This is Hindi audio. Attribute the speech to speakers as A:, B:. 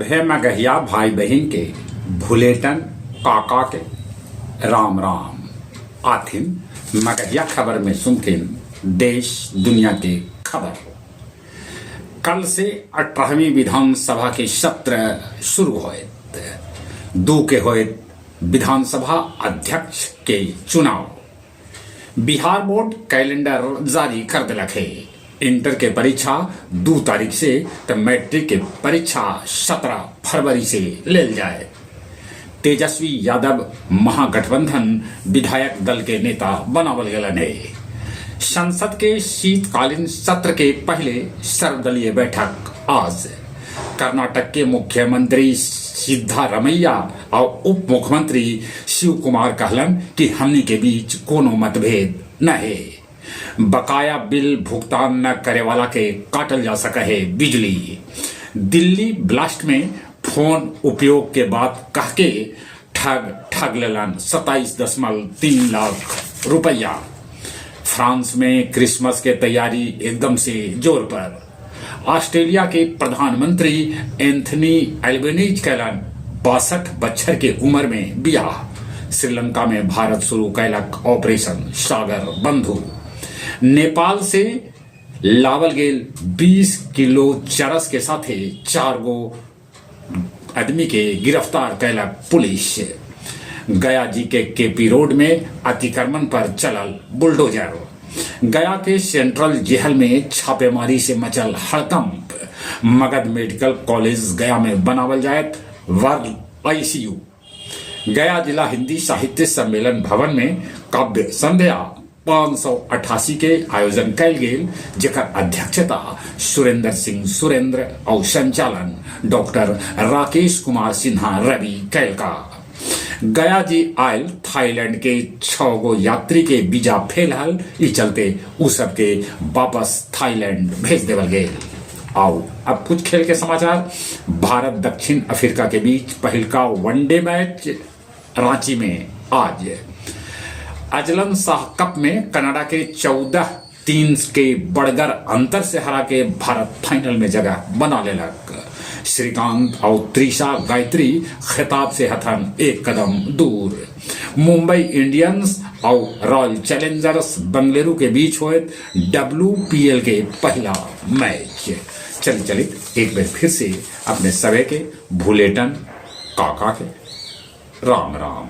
A: सभे मगहिया भाई बहन के भुलेटन काका के राम राम आथिन मगहिया खबर में सुनथिन देश दुनिया के खबर। कल से 18वीं विधानसभा के सत्र शुरू होत। दू के होत विधानसभा अध्यक्ष के चुनाव। बिहार बोर्ड कैलेंडर जारी कर दिलक है। इंटर के परीक्षा 2 तारीख से तो मैट्रिक के परीक्षा 17 फरवरी से लेल जाए। तेजस्वी यादव महागठबंधन विधायक दल के नेता बनावल गलन है। संसद के शीतकालीन सत्र के पहले सर्वदलीय बैठक आज। कर्नाटक के मुख्यमंत्री सिद्धारमैया और उप मुख्यमंत्री शिव कुमार कहलन कि हमनी के बीच कोनो मतभेद न है। बकाया बिल भुगतान न करे वाला के काटल जा सके है बिजली। दिल्ली ब्लास्ट में फोन उपयोग के बाद कह के ठग लेलन 27.3 लाख रुपया। फ्रांस में क्रिसमस के तैयारी एकदम से जोर पर। ऑस्ट्रेलिया के प्रधानमंत्री एंथनी एल्बनीज कैलन 62 बच्चर के उम्र में बियाह। श्रीलंका में भारत शुरू कैलक ऑपरेशन सागर बंधु। नेपाल से लावल गेल 20 किलो चरस के साथे 4 गो आदमी के गिरफ्तार कैलक पुलिस। गया जी के केपी रोड में अतिक्रमण पर चलल बुलडोजर। गया के सेंट्रल जेल में छापेमारी से मचल हड़कंप। मगध मेडिकल कॉलेज गया में बनावल जाए वर्ग आईसीयू। गया जिला हिंदी साहित्य सम्मेलन भवन में काव्य संध्या 588 के आयोजन कैल गेल, जेकर अध्यक्षता सुरेंद्र सिंह सुरेंद्र और संचालन डॉक्टर राकेश कुमार सिन्हा रवि कैलका। गया जी आयल थाईलैंड के 6 गो यात्री के वीजा फेल हल, इस चलते उ सबके वापस थाईलैंड भेज देवल गेल। आओ अब कुछ खेल के समाचार। भारत दक्षिण अफ्रीका के बीच पहलका वनडे मैच रांची में आज। अजलन शाह कप में कनाडा के 14-3 के बड़गर अंतर से हरा के भारत फाइनल में जगह बना लेलक। श्रीकांत और त्रिशा गायत्री खिताब से हथन 1 कदम दूर। मुंबई इंडियंस और रॉयल चैलेंजर्स बेंगलुरु के बीच हुए WPL के पहला मैच। चलिए एक बार फिर से अपने सभी के भुलेटन काका के राम राम।